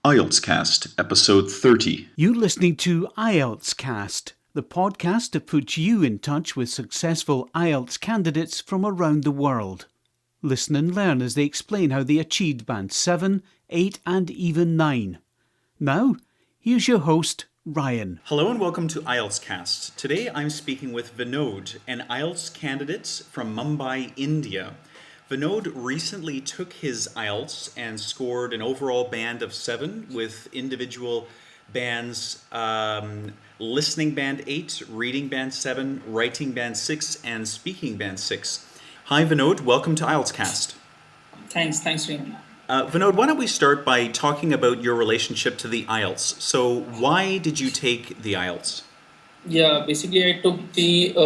IELTSCast, episode 30. You're listening to IELTSCast, the podcast that puts you in touch with successful IELTS candidates from around the world. Listen and learn as they explain how they achieved Band 7, 8 and even 9. Now, here's your host, Ryan. Hello and welcome to IELTSCast. Today I'm speaking with Vinod, an IELTS candidate from Mumbai, India. Vinod recently took his IELTS and scored an overall band of 7 with individual bands, listening band 8, reading band 7, writing band 6, and speaking band 6. Hi Vinod, welcome to IELTScast. Thanks, Ryan. Vinod, why don't we start by talking about your relationship to the IELTS? So why did you take the IELTS? Yeah, basically I took the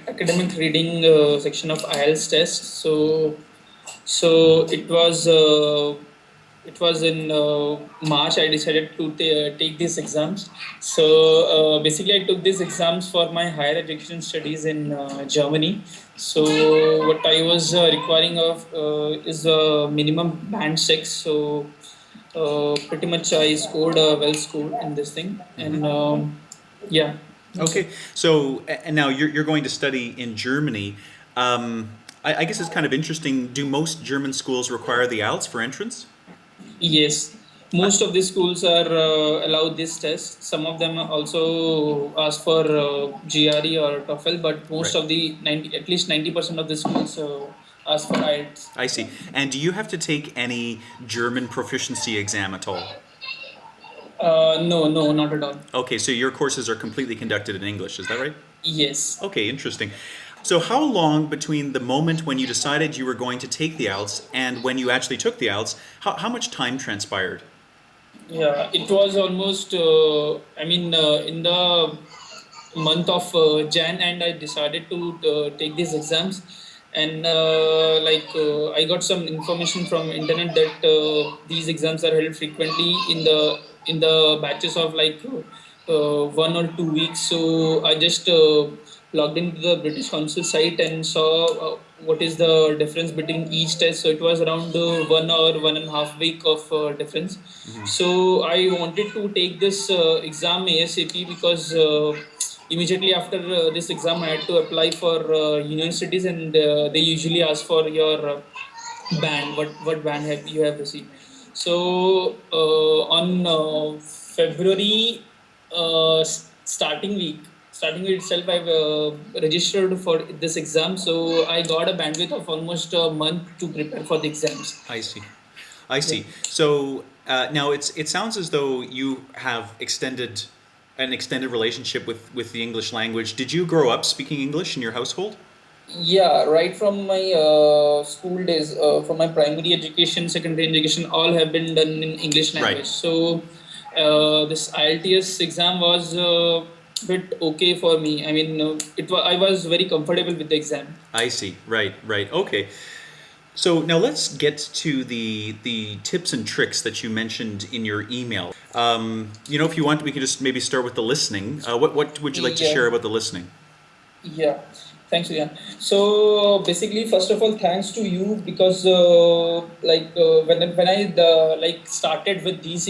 academic reading section of IELTS test. So it was in March I decided to take these exams. So basically I took these exams for my higher education studies in Germany. So what I was requiring of is a minimum band 6. So pretty much I scored well scored in this thing. And yeah. Okay, so and now you're going to study in Germany. I guess it's kind of interesting. Do most German schools require the IELTS for entrance? Yes, most of the schools are allowed this test. Some of them also ask for GRE or TOEFL, but most Right. of the at least 90% of the schools ask for IELTS. I see. And do you have to take any German proficiency exam at all? No, not at all. Okay, so your courses are completely conducted in English, is that right? Yes. Okay, interesting. So how long between the moment when you decided you were going to take the IELTS and when you actually took the IELTS, how much time transpired? Yeah, it was almost, in the month of Jan, and I decided to take these exams. And I got some information from internet that these exams are held frequently in the batches of 1 or 2 weeks. So I just logged into the British Council site and saw what is the difference between each test. So it was around 1 or 1.5 week of difference. So I wanted to take this exam ASAP because immediately after this exam I had to apply for universities, and they usually ask for your band, what band you have received. So on February starting week itself, I've registered for this exam. So I got a bandwidth of almost a month to prepare for the exams. I see. I see. So now it sounds as though you have an extended relationship with the English language. Did you grow up speaking English in your household? Yeah, right from my school days, from my primary education, secondary education, all have been done in English language. Right. So this IELTS exam was bit okay for me. I mean, I was very comfortable with the exam. I see. Right. Okay. So now let's get to the tips and tricks that you mentioned in your email. If you want, we can just maybe start with the listening. What would you like to Yeah. share about the listening? Yeah, thanks, Rian. So basically, first of all, thanks to you because when I started with these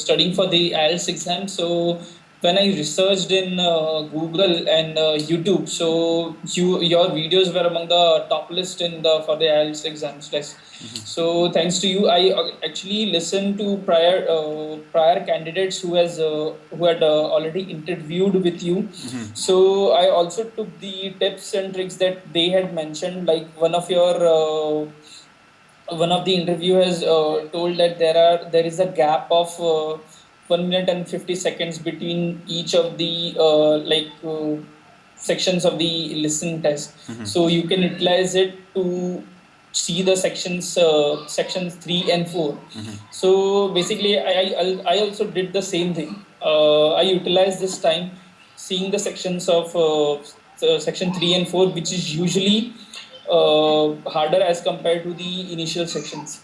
studying for the IELTS exam. So when I researched in Google and YouTube, so your videos were among the top list in the for the IELTS exams list. So thanks to you, I actually listened to prior candidates who had already interviewed with you. So I also took the tips and tricks that they had mentioned. Like one of the interviewers told that there is a gap of 1 minute and 50 seconds between each of the sections of the listen test. So you can utilize it to see the sections 3 and 4. So basically I also did the same thing. I utilized this time seeing the sections of section 3 and 4, which is usually harder as compared to the initial sections.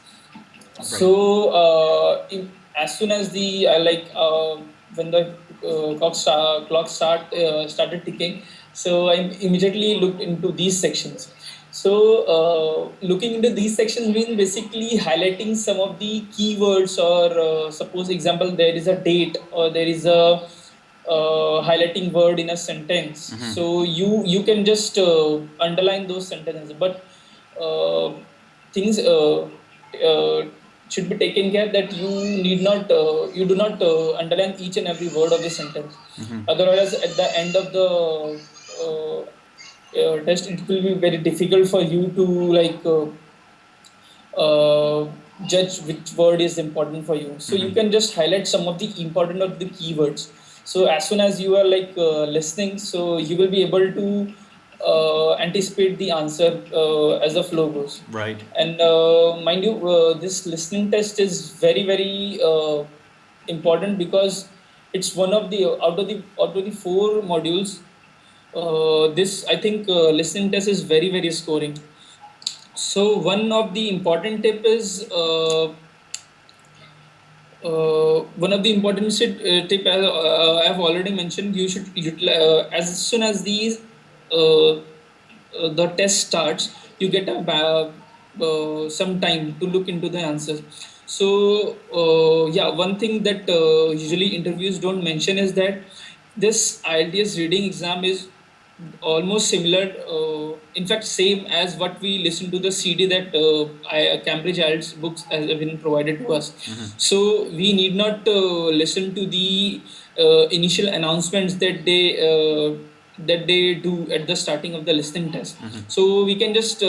So as soon as when the clock started ticking, so I immediately looked into these sections. So looking into these sections means basically highlighting some of the keywords, or suppose example there is a date, or there is a highlighting word in a sentence. So you can just underline those sentences, but uh, things should be taken care that you do not underline each and every word of the sentence. Otherwise, at the end of the test, it will be very difficult for you to uh, judge which word is important for you. So you can just highlight some of the important of the keywords. So as soon as you are listening, so you will be able to anticipate the answer as the flow goes. Right. And mind you, this listening test is very important, because it's one of the out of the four modules. This I think listening test is very scoring. So one of the important tip is one of the important tip, as I have already mentioned. You should as soon as these the test starts, you get some time to look into the answers. So yeah, one thing that usually interviews don't mention is that this IELTS reading exam is almost similar, in fact same as what we listen to the CD that Cambridge IELTS books have been provided to us. So we need not listen to the initial announcements that they do at the starting of the listening test. So we can just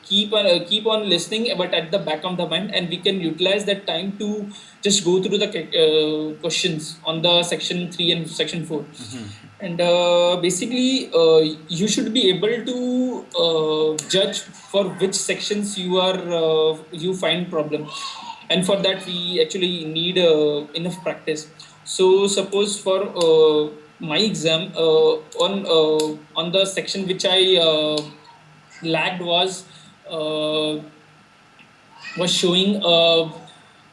keep on listening, but at the back of the mind, and we can utilize that time to just go through the questions on the section 3 and section 4. And basically you should be able to judge for which sections you find problem, and for that we actually need enough practice. So suppose for my exam, on the section which I lagged uh, was showing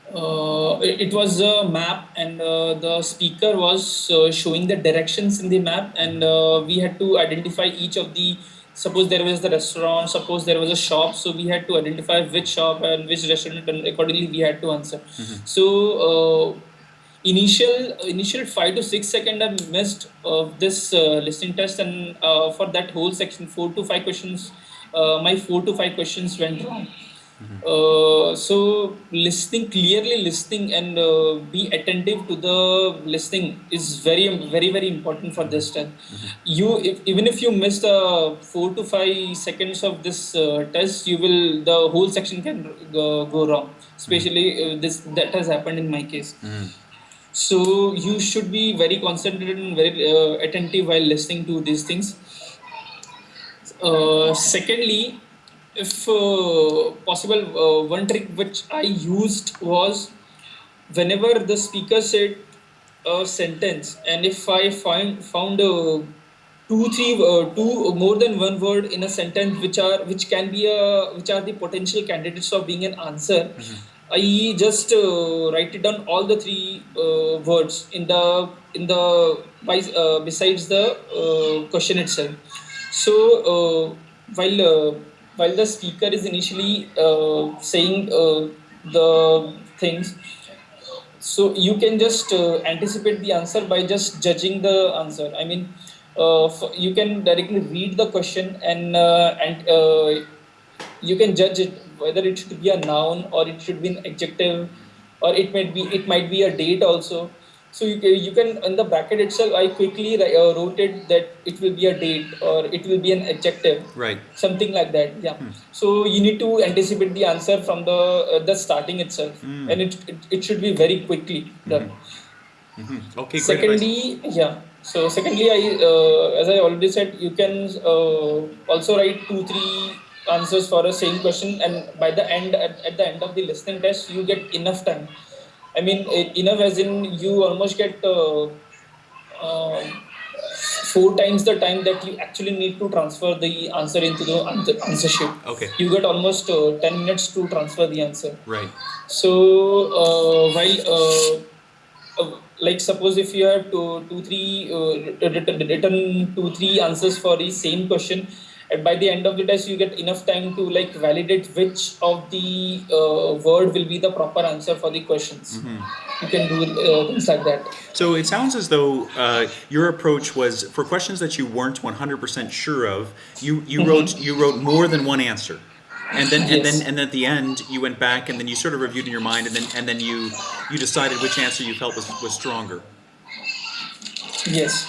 it was a map, and the speaker was showing the directions in the map, and we had to identify each of the, suppose there was the restaurant, suppose there was a shop, so we had to identify which shop and which restaurant, and accordingly we had to answer. So initial 5 to 6 second I missed of this listening test, and for that whole section 4 to 5 questions, my 4 to 5 questions went wrong. So clearly listening, and be attentive to the listening is very important for this test. Even if you miss the 4 to 5 seconds of this test, the whole section can go wrong. Especially this that has happened in my case. So you should be very concentrated and very attentive while listening to these things. Secondly, if possible, one trick which I used was, whenever the speaker said a sentence, and if I found two more than one word in a sentence which are the potential candidates of being an answer, I just write it down all the three words in the besides the question itself. So while the speaker is initially saying the things, so you can just anticipate the answer by just judging the answer. I mean, you can directly read the question, and you can judge it whether it should be a noun or it should be an adjective, or it might be a date also. So you can, in the bracket itself, I quickly wrote it that it will be a date or it will be an adjective, Right. something like that. Yeah. So you need to anticipate the answer from the starting itself, and it should be very quickly done. Okay, great advice. Secondly, yeah. So secondly, as I already said, you can also write 2 3 answers for a same question, and by the end, at the end of the listening test, you get enough time. I mean, enough as in you almost get 4 times the time that you actually need to transfer the answer into the answer sheet. Okay. You get almost 10 minutes to transfer the answer. Right. So like suppose if you have written 2 3 answers for the same question, and by the end of the test you get enough time to like validate which of the word will be the proper answer for the questions. You can do things like that. So it sounds as though your approach was for questions that you weren't 100% sure of. You wrote more than one answer, Yes. and at the end you went back and then you sort of reviewed in your mind, and then you decided which answer you felt was stronger. Yes.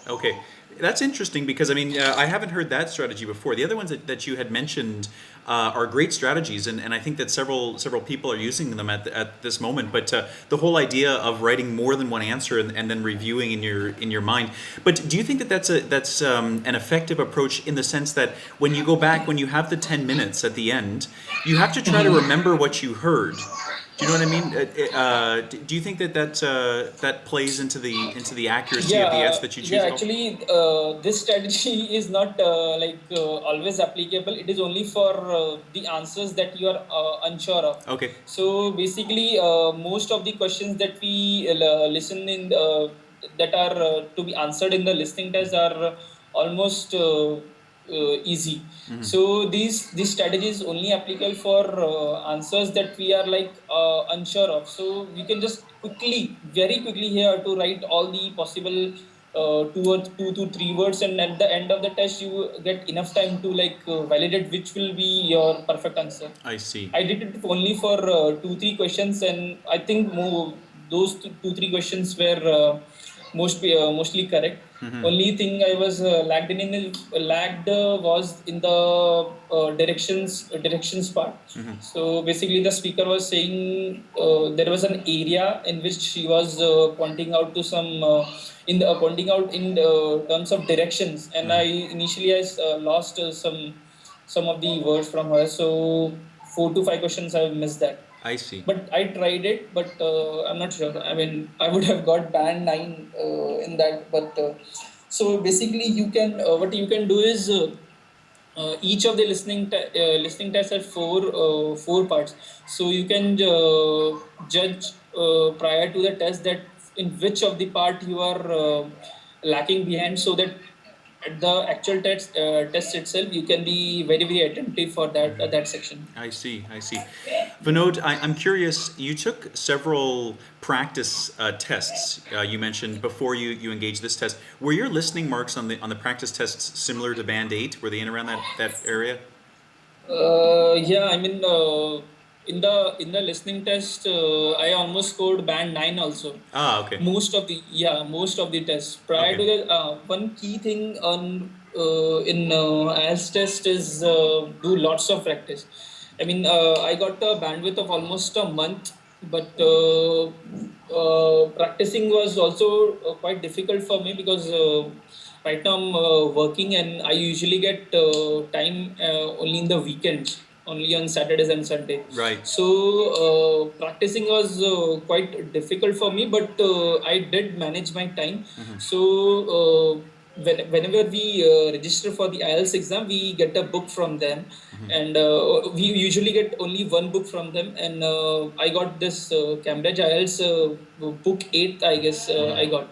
Okay, that's interesting because I mean I haven't heard that strategy before. The other ones that you had mentioned are great strategies, and I think that several people are using them at this moment. But the whole idea of writing more than one answer and then reviewing in your mind. But do you think that that's an effective approach in the sense that when you go back, when you have the 10 minutes at the end, you have to try to remember what you heard. Do you know what I mean? Do you think that plays into the accuracy of the answer that you choose? Yeah. Actually, this strategy is not always applicable. It is only for the answers that you are unsure of. Okay. So basically, most of the questions that we listen in that are to be answered in the listening test are almost easy. So these strategies only applicable for answers that we are like unsure of. So we can just very quickly here to write all the possible two to three words, and at the end of the test you get enough time to like validate which will be your perfect answer. I see. I did it only for two three questions, and I think those two three questions were mostly correct. Only thing I was lagged was in the directions part. So basically, the speaker was saying there was an area in which she was pointing out to some pointing out in terms of directions, and I lost some of the words from her. So 4 to 5 questions I missed that. I see. But I tried it, but I'm not sure. I mean, I would have got band 9 in that. But so basically, what you can do is each of the listening tests have four parts. So you can judge prior to the test that in which of the part you are lacking behind, so that at the actual test itself you can be very attentive for that section. I see. I see. Vinod, I'm curious. You took several practice tests. You mentioned before you engaged this test. Were your listening marks on the practice tests similar to Band 8? Were they in around that area? Yeah, I mean, in the listening test, I almost scored band 9 also. Ah, okay. Most of the tests. Prior to Okay. that, one key thing on in IELTS test is do lots of practice. I mean, I got a bandwidth of almost a month, but practicing was also quite difficult for me because right now I'm working, and I usually get time only in the weekends, only on Saturdays and Sunday. Right. So practicing was quite difficult for me, but I did manage my time. So whenever we register for the IELTS exam, we get a book from them, and we usually get only one book from them. And I got this Cambridge IELTS book 8, I guess I got.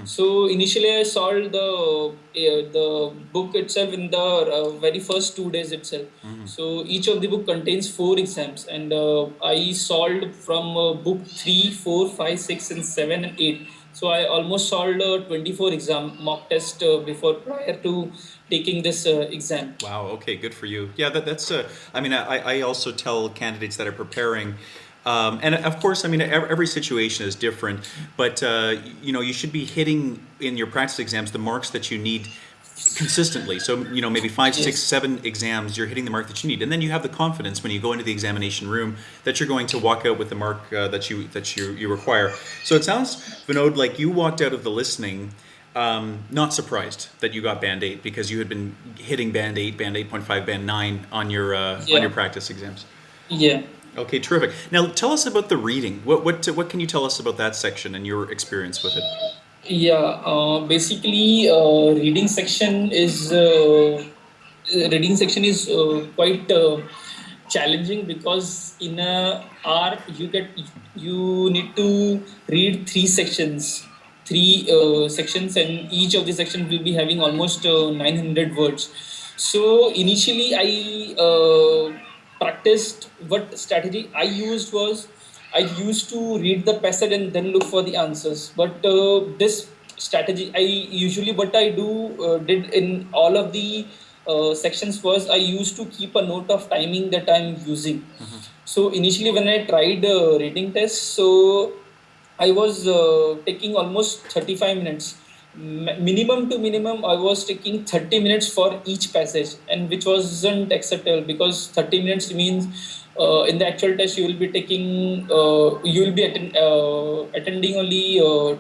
So initially I solved the book itself in the very first 2 days itself. So each of the book contains 4 exams, and I solved from book 3, 4, 5, 6, and 7 and 8. So I almost solved a 24 exam mock test before prior to taking this exam. Wow. Okay. Good for you. Yeah. That's. I mean, I also tell candidates that are preparing. And of course, I mean, every situation is different, but you should be hitting in your practice exams the marks that you need consistently. So maybe 5, 6, Yes. 7 exams, you're hitting the mark that you need, and then you have the confidence when you go into the examination room that you're going to walk out with the mark that you require. So it sounds, Vinod, like you walked out of the listening. Not surprised that you got Band 8 because you had been hitting Band 8, Band 8.5, Band 9 on your practice exams. Yeah. Okay, terrific. Now tell us about the reading. What can you tell us about that section and your experience with it? Yeah, basically, reading section is quite challenging because in a hour you need to read three sections, and each of the sections will be having almost 900 words. So initially, I practiced. What strategy I used was, I used to read the passage and then look for the answers. But this strategy, I usually what I do did in all of the sections was, I used to keep a note of timing that I'm using. So initially, when I tried reading tests, so I was taking almost 35 minutes. Minimum to minimum, I was taking 30 minutes for each passage, and which wasn't acceptable, because 30 minutes means in the actual test you will be taking, you will be attending only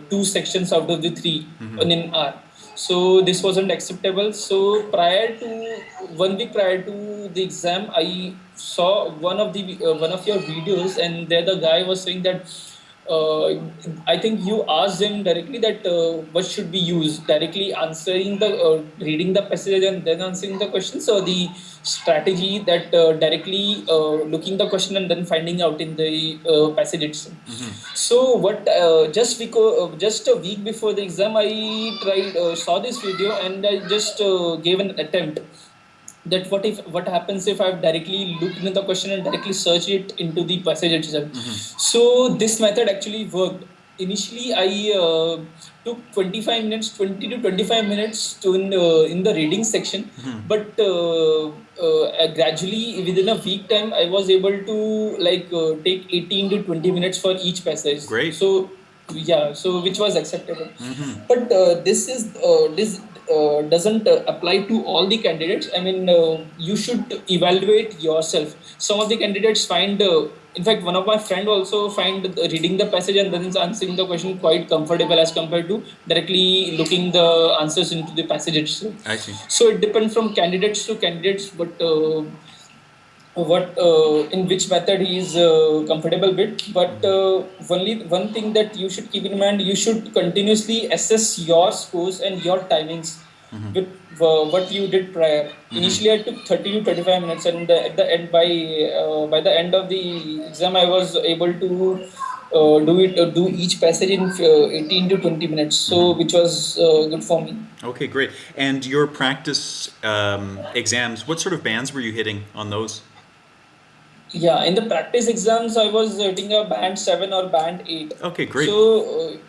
two sections out of the three in an hour. So this wasn't acceptable. So prior to 1 week prior to the exam, I saw one of your videos, and there the guy was saying that uh, I think you asked them directly that what should be used, directly answering the reading the passage and then answering the questions, or the strategy that directly looking the question and then finding out in the passage itself. So what just a week before the exam, I tried saw this video and I just gave an attempt, that what happens if I've directly looked into the question and directly search it into the passage itself. So this method actually worked. Initially, I took 25 minutes, 20 to 25 minutes in the reading section, but gradually within a week time, I was able to take 18 to 20 minutes for each passage. Great. So yeah, so which was acceptable. But this doesn't apply to all the candidates. I mean, you should evaluate yourself. Some of the candidates find, in fact, one of my friend also find reading the passage and then answering the question quite comfortable as compared to directly looking the answers into the passage itself. I see. So it depends from candidates to candidates, but what in which method he is comfortable with. But only one thing that you should keep in mind, you should continuously assess your scores and your timings with what you did prior. Initially I took 30 to 35 minutes, and at the end, by the end of the exam, I was able to do each passage in 18 to 20 minutes, so which was good for me. Okay, great. And your practice exams, what sort of bands were you hitting on those? Yeah, in the practice exams, I was hitting a band 7 or band 8. Okay, great. So,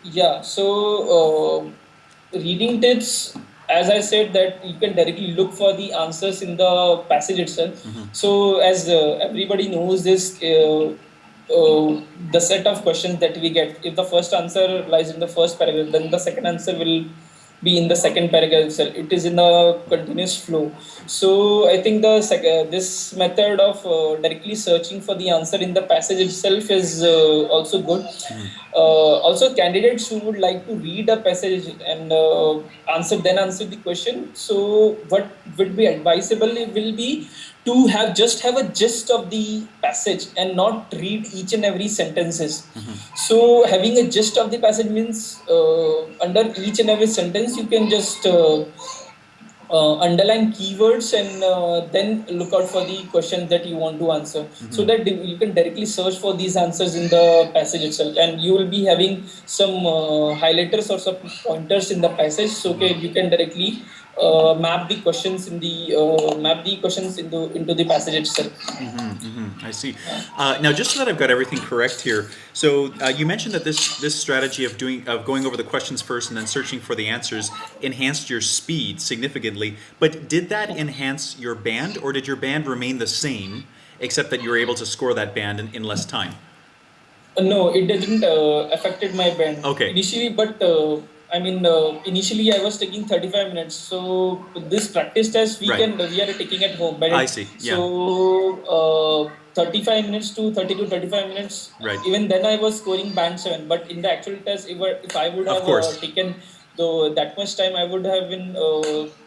reading tips, as I said, that you can directly look for the answers in the passage itself. So, as everybody knows this, the set of questions that we get, if the first answer lies in the first paragraph, then the second answer will be in the second paragraph itself. It is in a continuous flow. So I think this method of directly searching for the answer in the passage itself is also good. Also, candidates who would like to read a passage and answer the question. So what would be advisable will be to have a gist of the passage and not read each and every sentences. So having a gist of the passage means under each and every sentence you can just underline keywords and then look out for the questions that you want to answer, so that you can directly search for these answers in the passage itself, and you will be having some highlighters or some pointers in the passage, so okay, you can directly map the questions into the passage itself. I see. Now, just so that I've got everything correct here, so you mentioned that this strategy of going over the questions first and then searching for the answers enhanced your speed significantly. But did that enhance your band, or did your band remain the same, except that you were able to score that band in less time? No, it didn't affected my band Okay. initially, but initially I was taking 35 minutes. So this practice test we Right. we are taking at home, but I see. Yeah. So 35 minutes to 30 to 35 minutes. Right. Even then I was scoring band 7, but in the actual test, if I would Of have course. taken though that much time, I would have been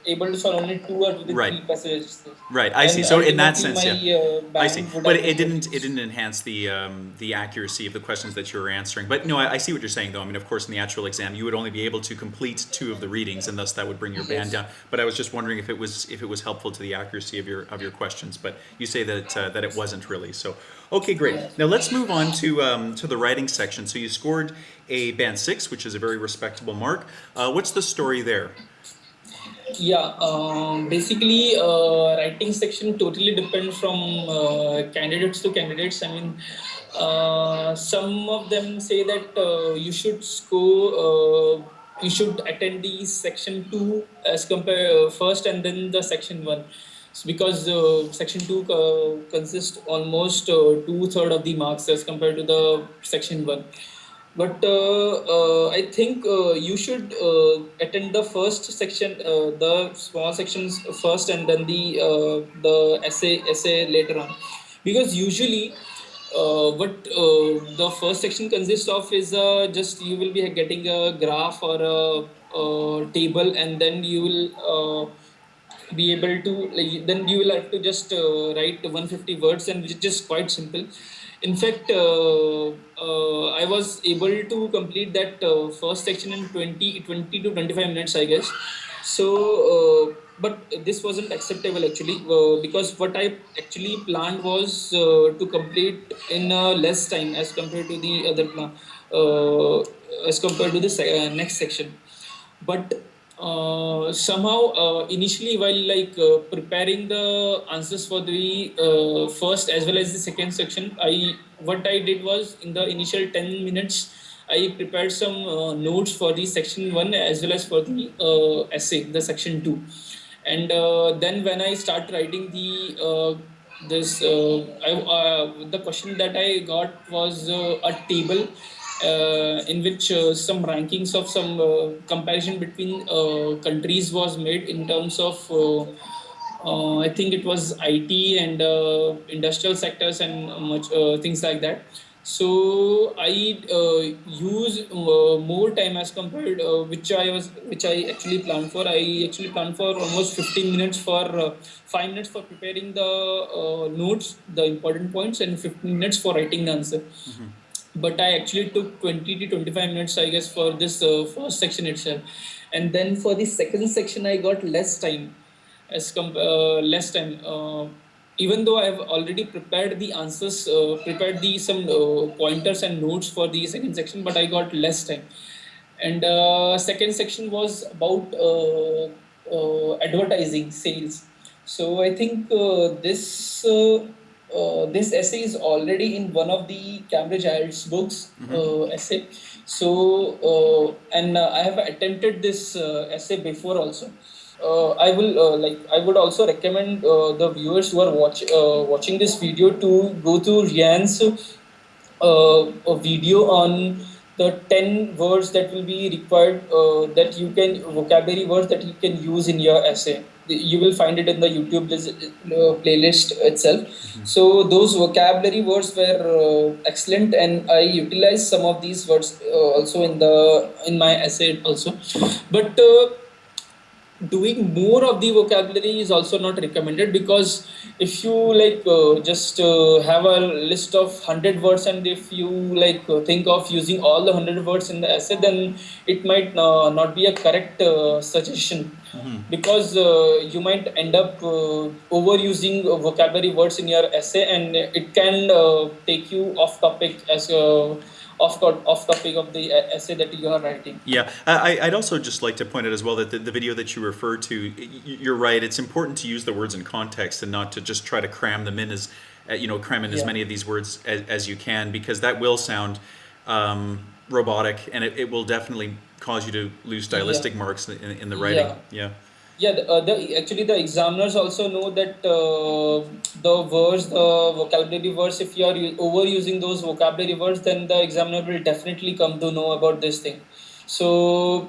able to solve only 2 or the Right. 3 passages. Right, I see. And So in that ultimately sense, my yeah, I see. band would But have it been didn't enhance the accuracy of the questions that you were answering. But no, I see what you're saying, though. I mean, of course, in the actual exam, you would only be able to complete 2 of the readings, and thus that would bring your band down. But I was just wondering if it was helpful to the accuracy of your questions. But you say that it wasn't really. So okay, great. Now let's move on to the writing section. So you scored a band 6, which is a very respectable mark. What's the story there? Yeah, basically, writing section totally depends from candidates to candidates. I mean, some of them say that you should attend the section two as compare first and then the section one. So because section two consists almost two-third of the marks as compared to the section one. But I think you should attend the first section, the small sections first, and then the essay later on, because usually what the first section consists of is just you will be getting a graph or a table, and then you will be able to like, then you will have to just write 150 words, and which is quite simple. In fact, I was able to complete that first section in 20 to 25 minutes, I guess. So but this wasn't acceptable actually, because what I actually planned was to complete in less time as compared to the other plan, as compared to the next section. But somehow initially, while like preparing the answers for the first as well as the second section, I what I did was, in the initial 10 minutes, I prepared some notes for the section 1 as well as for the essay, the section 2. And then when I start writing the question that I got was a table in which some rankings of some comparison between countries was made in terms of I think it was IT and industrial sectors and much things like that. So I use more time as compared, which I actually planned for. I actually planned for almost 15 minutes for 5 minutes for preparing the notes, the important points, and 15 minutes for writing the answer. But I actually took 20 to 25 minutes, I guess, for this first section itself. And then for the second section, I got less time, less time. Even though I have already prepared the answers, prepared the some pointers and notes for the second section, but I got less time. And second section was about advertising sales. So I think this essay is already in one of the Cambridge IELTS books, essay. So and I have attempted this essay before also. I would also recommend the viewers who are watching this video to go to Rian's a video on the 10 words that will be required, that you can vocabulary words that you can use in your essay. You will find it in the YouTube playlist itself. So those vocabulary words were excellent, and I utilized some of these words also in my essay also. But doing more of the vocabulary is also not recommended, because if you like just have a list of 100 words, and if you like think of using all the 100 words in the essay, then it might not be a correct suggestion, because you might end up overusing vocabulary words in your essay, and it can take you off topic as off topic of the essay that you are writing. Yeah, I'd also just like to point out as well that the video that you referred to, you're right. It's important to use the words in context and not to just try to cram them in as, cram in as Yeah. many of these words as you can, because that will sound robotic, and it will definitely cause you to lose Yeah. stylistic marks in the writing. Yeah. Yeah. Yeah, actually the examiners also know that the vocabulary words, if you are overusing those vocabulary words, then the examiner will definitely come to know about this thing. So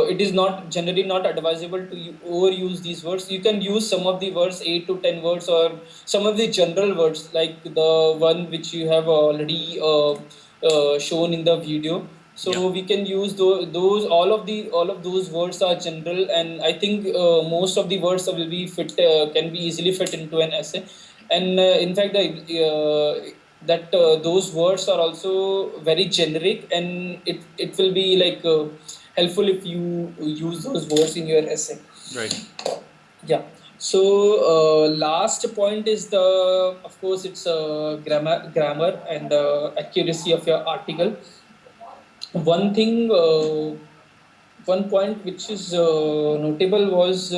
it is not generally not advisable to overuse these words. You can use some of the words, 8 to 10 words, or some of the general words, like the one which you have already shown in the video. So Yeah. we can use those all of those words are general, and I think most of the words will be fit can be easily fit into an essay. And in fact, those words are also very generic, and it will be like helpful if you use those words in your essay. Right. Yeah. So last point is of course, it's grammar and accuracy of your article. One thing one point which is notable was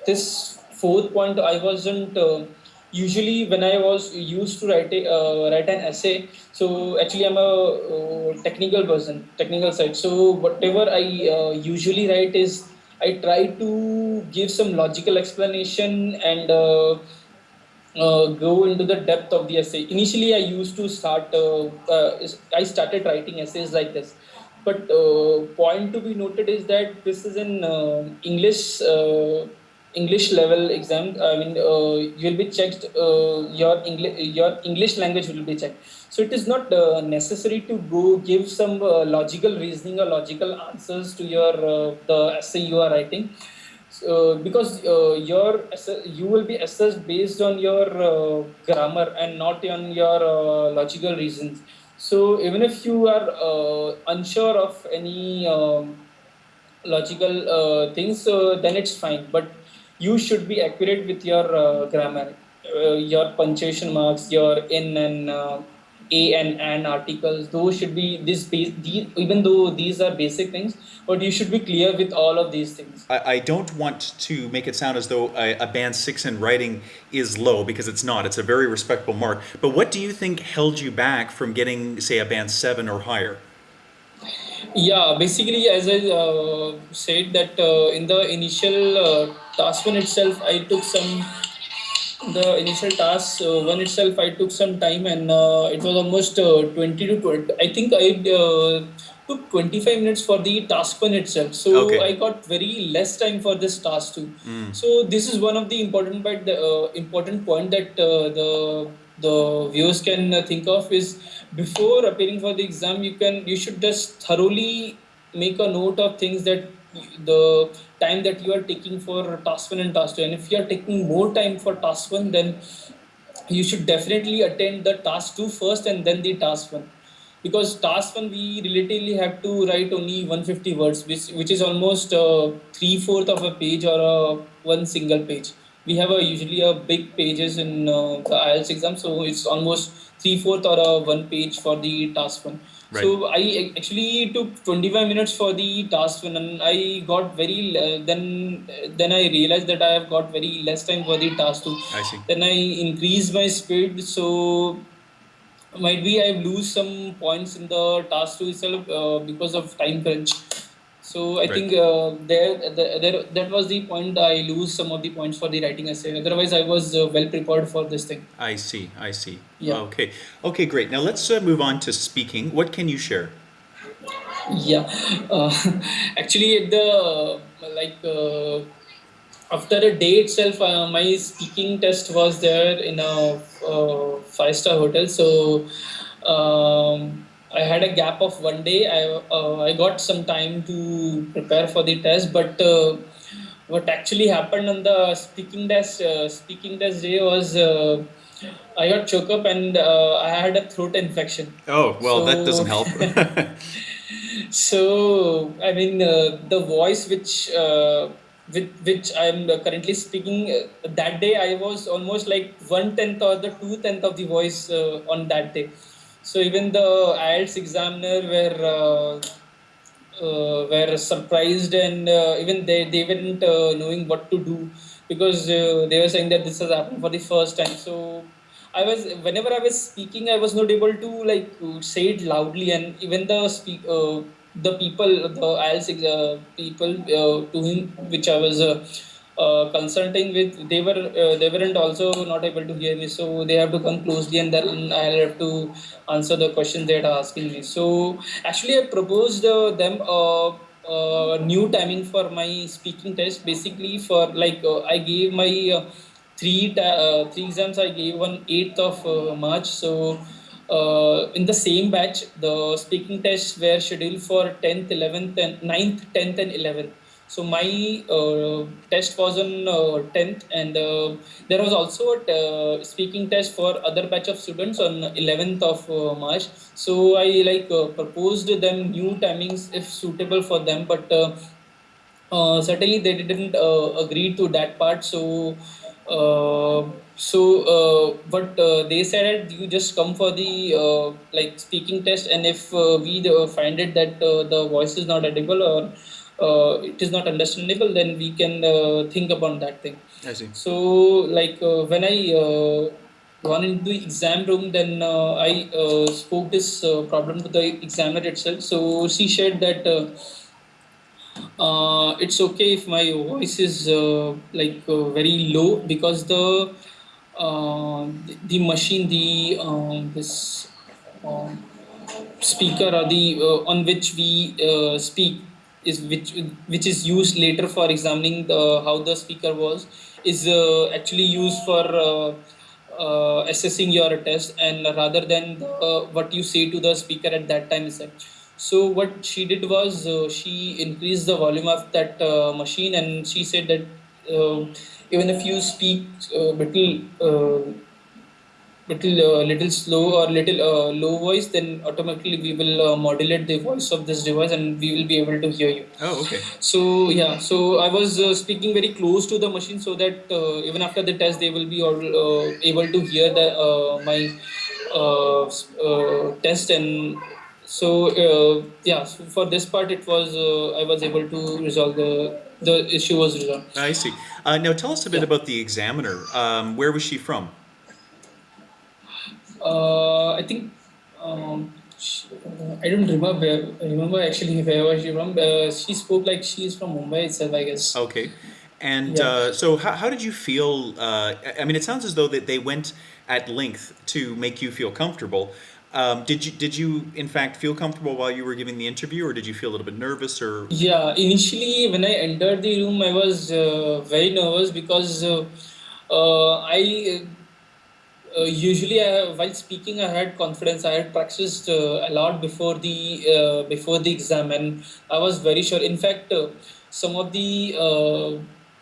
this fourth point. I wasn't usually when I was used to write an essay. So actually, I'm a technical person, technical side. So whatever I usually write is I try to give some logical explanation and go into the depth of the essay. Initially, I used to I started writing essays like this. But point to be noted is that this is an English level exam. I mean, you'll be checked. Your English language will be checked. So it is not necessary to go give some logical reasoning or logical answers to your the essay you are writing, because you will be assessed based on your grammar and not on your logical reasons. So even if you are unsure of any logical things, then it's fine. But you should be accurate with your grammar, your punctuation marks, your in and a and an articles. Those should be even though these are basic things, but you should be clear with all of these things. I don't want to make it sound as though a band 6 in writing is low, because it's not. It's a very respectable mark. But what do you think held you back from getting, say, a band 7 or higher? Yeah, basically, as I said that in the initial task one itself, I took some the initial task one itself. I took some time, and it was almost 20 to 20. I think I took 25 minutes for the task one itself. So I Okay. got very less time for this task too. Mm. So this is one of the important point that the viewers can think of is, before appearing for the exam, you should just thoroughly make a note of things that the time that you are taking for task one and task two. And if you are taking more time for task one, then you should definitely attend the task two first and then the task one. Because task one, we relatively have to write only 150 words, which is almost three-fourth of a page or one single page. We have usually a big pages in the IELTS exam, so it's almost three-fourth or one page for the task one. Right. So I actually took 25 minutes for the task one, and I got then I realized that I have got very less time for the task two. I see. Then I increased my speed, so might be I lose some points in the task two itself because of time crunch. So I Right. think that was the point. I lose some of the points for the writing essay. Otherwise, I was well prepared for this thing. I see. I see. Yeah. Okay. Okay, great. Now let's move on to speaking. What can you share? Yeah, uh, actually, at the like after a day itself, my speaking test was there in a five-star hotel. So I had a gap of one day. I got some time to prepare for the test, but what actually happened on the speaking test day was I got choked up and I had a throat infection. Oh, well, that So doesn't help. so I mean, the voice with which I'm currently speaking, that day I was almost like 1/10 or the 2/10 of the voice on that day. So even the IELTS examiner were surprised, and even they weren't knowing what to do, because they were saying that this has happened for the first time. So whenever I was speaking, I was not able to like say it loudly, and even the people, the IELTS people to whom which I was consulting with, they weren't also not able to hear me. So they have to come closely, and then I'll have to answer the questions they are asking me. So actually, I proposed them new timing for my speaking test. Basically, for like I gave my three exams. I gave on 8th of March. So in the same batch, the speaking tests were scheduled for 10th, 11th, and 9th, 10th, and 11th. So my test was on 10th, and there was also a speaking test for other batch of students on 11th of March. So I like proposed them new timings if suitable for them, but certainly they didn't agree to that part. So but they said you just come for the like speaking test, and if we find it that the voice is not audible, or it is not understandable, then we can think upon that thing. I see. So like when I gone into the exam room, then I spoke this problem to the examiner itself. So she said that it's okay if my voice is very low, because the machine, the this um, speaker, or the on which we speak, is which is used later for examining how the speaker was, is actually used for assessing your test, and rather than what you say to the speaker at that time itself. So what she did was, she increased the volume of that machine, and she said that even if you speak little slow or little low voice, then automatically we will modulate the voice of this device, and we will be able to hear you. Oh, okay. So yeah, so I was speaking very close to the machine, so that even after the test, they will be all, able to hear my test. And so yeah, so for this part, it was I was able to resolve the issue was resolved. I see. Now tell us a bit Yeah. about the examiner. Where was she from? I think I don't remember actually where was she from. She spoke like she is from Mumbai itself, I guess. Okay. And Yeah. so how did you feel? I mean, it sounds as though that they went at length to make you feel comfortable. Did you in fact feel comfortable while you were giving the interview, or did you feel a little bit nervous? Or Yeah, initially when I entered the room, I was very nervous, because I usually while speaking, I had confidence. I had practiced a lot before the exam, and I was very sure. In fact, some of the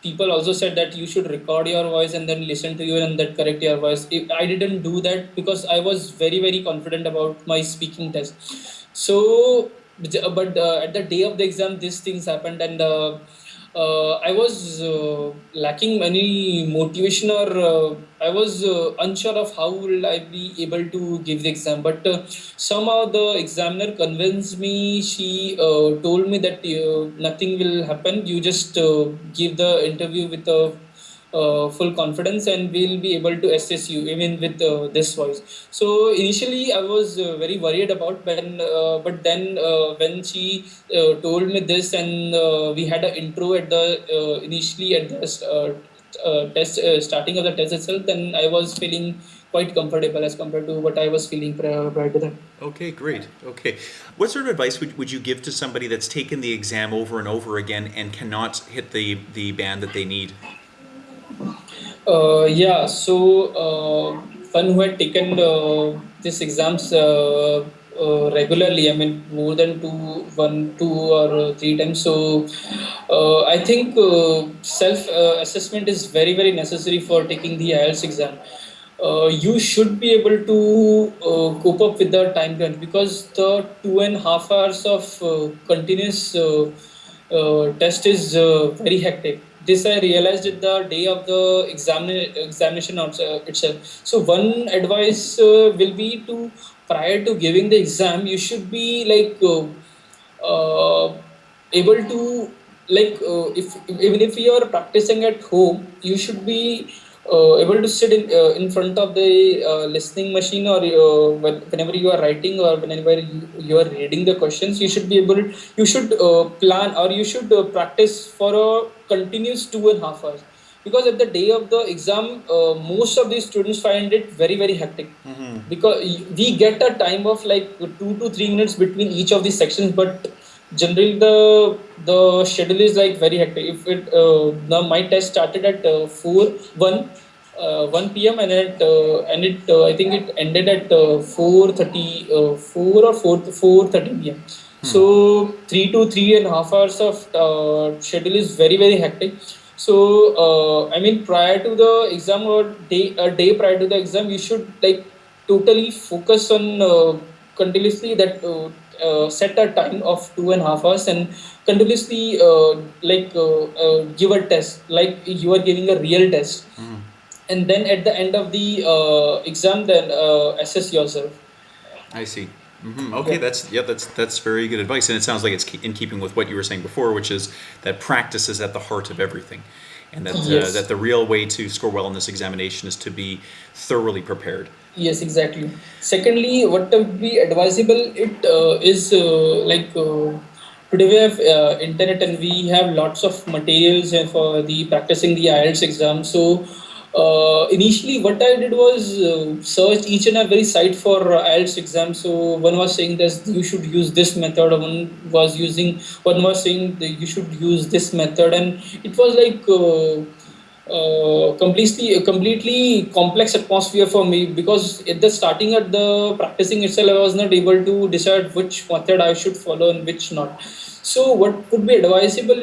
people also said that you should record your voice and then listen to you and then correct your voice. I didn't do that, because I was very confident about my speaking test. So, but at the day of the exam, these things happened, and I was lacking any motivation, or I was unsure of how will I be able to give the exam. But somehow the examiner convinced me. She told me that nothing will happen. You just give the interview with a full confidence, and we'll be able to assess you even with this voice. So initially I was very worried about, but then when she told me this, and we had an intro at the initially at the test starting of the test itself, then I was feeling quite comfortable as compared to what I was feeling prior to that. okay, great. Okay, what sort of advice would you give to somebody that's taken the exam over and over again and cannot hit the band that they need? Yeah, so one who had taken these exams regularly, I mean more than two or three times. So I think self assessment is very necessary for taking the IELTS exam. You should be able to cope up with the time crunch, because the 2.5 hours of continuous test is very hectic. This I realized at the day of the examination itself. So one advice will be to, prior to giving the exam, you should be like able to, like if even if you are practicing at home, you should be able to sit in front of the listening machine, or whenever you are writing, or whenever you are reading the questions, you should plan, or you should practice for a continuous 2.5 hours, because at the day of the exam, most of these students find it very hectic, because we get a time of like 2 to 3 minutes between each of these sections, but generally the schedule is like very hectic. If it now my test started at 1 p.m, and it I think it ended at 4:30 4 or 4:30 p.m. So 3 to 3.5 hours of schedule is very hectic. So I mean, prior to the exam, or a day prior to the exam, you should like totally focus on continuously that set a time of 2.5 hours, and continuously give a test like you are giving a real test, and then at the end of the exam, then assess yourself. I see. Okay, that's very good advice, and it sounds like it's in keeping with what you were saying before, which is that practice is at the heart of everything, and that Yes. that the real way to score well in this examination is to be thoroughly prepared. Yes, exactly. Secondly, what would be advisable, it is like today we have internet and we have lots of materials for the practicing the IELTS exam. So initially, what I did was search each and every site for IELTS exam. So one was saying that you should use this method, one was saying that you should use this method, and it was like. Completely complex atmosphere for me, because at the starting, at the practicing itself, I was not able to decide which method I should follow and which not. So what would be advisable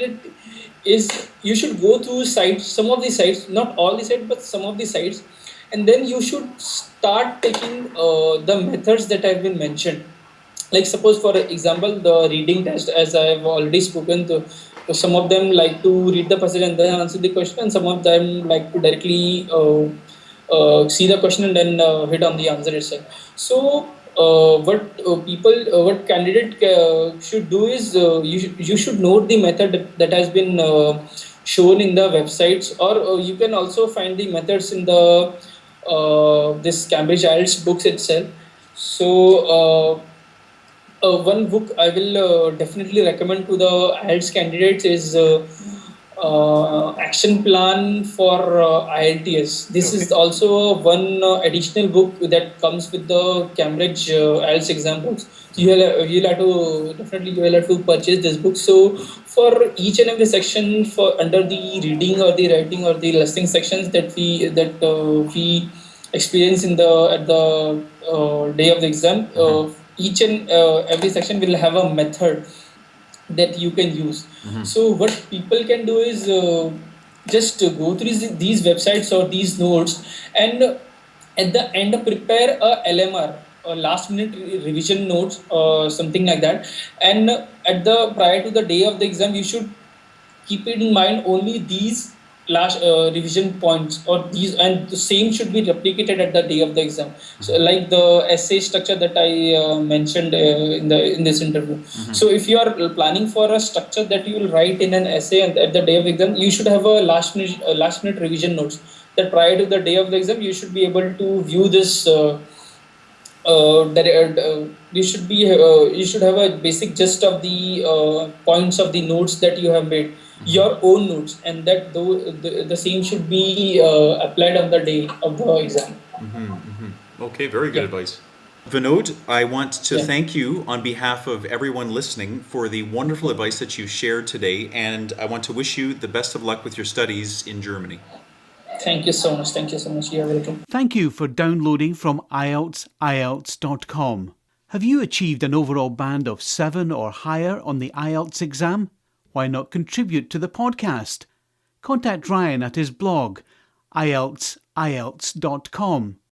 is you should go through sites, some of the sites, not all the sites but some of the sites, and then you should start taking the methods that have been mentioned. Like suppose for example the reading test, as I have already spoken to, some of them like to read the passage and then answer the question, and some of them like to directly see the question and then hit on the answer itself. So what candidate should do is you should note the method that has been shown in the websites, or you can also find the methods in the this Cambridge IELTS books itself. So one book I will definitely recommend to the IELTS candidates is Action Plan for IELTS. This is Okay. also one additional book that comes with the Cambridge IELTS exam books. So you'll have to definitely you will have to purchase this book. So for each and every section, for under the reading or the writing or the listening sections that we experience in the at the day of the exam, each and every section will have a method that you can use. So what people can do is just go through these websites or these notes, and at the end prepare a LMR or last minute revision notes or something like that. And at the prior to the day of the exam, you should keep it in mind only these last revision points, or these, and the same should be replicated at the day of the exam. So like the essay structure that I mentioned in this interview. So if you are planning for a structure that you will write in an essay and at the day of exam, you should have a last minute revision notes, that prior to the day of the exam you should be able to view this you should have a basic gist of the points of the notes that you have made, your own notes, and that the same should be applied on the day of the exam. Okay, very good Yeah. advice. Vinod, I want to Yeah. thank you on behalf of everyone listening for the wonderful advice that you shared today, and I want to wish you the best of luck with your studies in Germany. Thank you so much. Thank you so much. You're welcome. Thank you for downloading from IELTS.com. Have you achieved an overall band of 7 or higher on the IELTS exam? Why not contribute to the podcast? Contact Ryan at his blog, IELTSIELTS.com.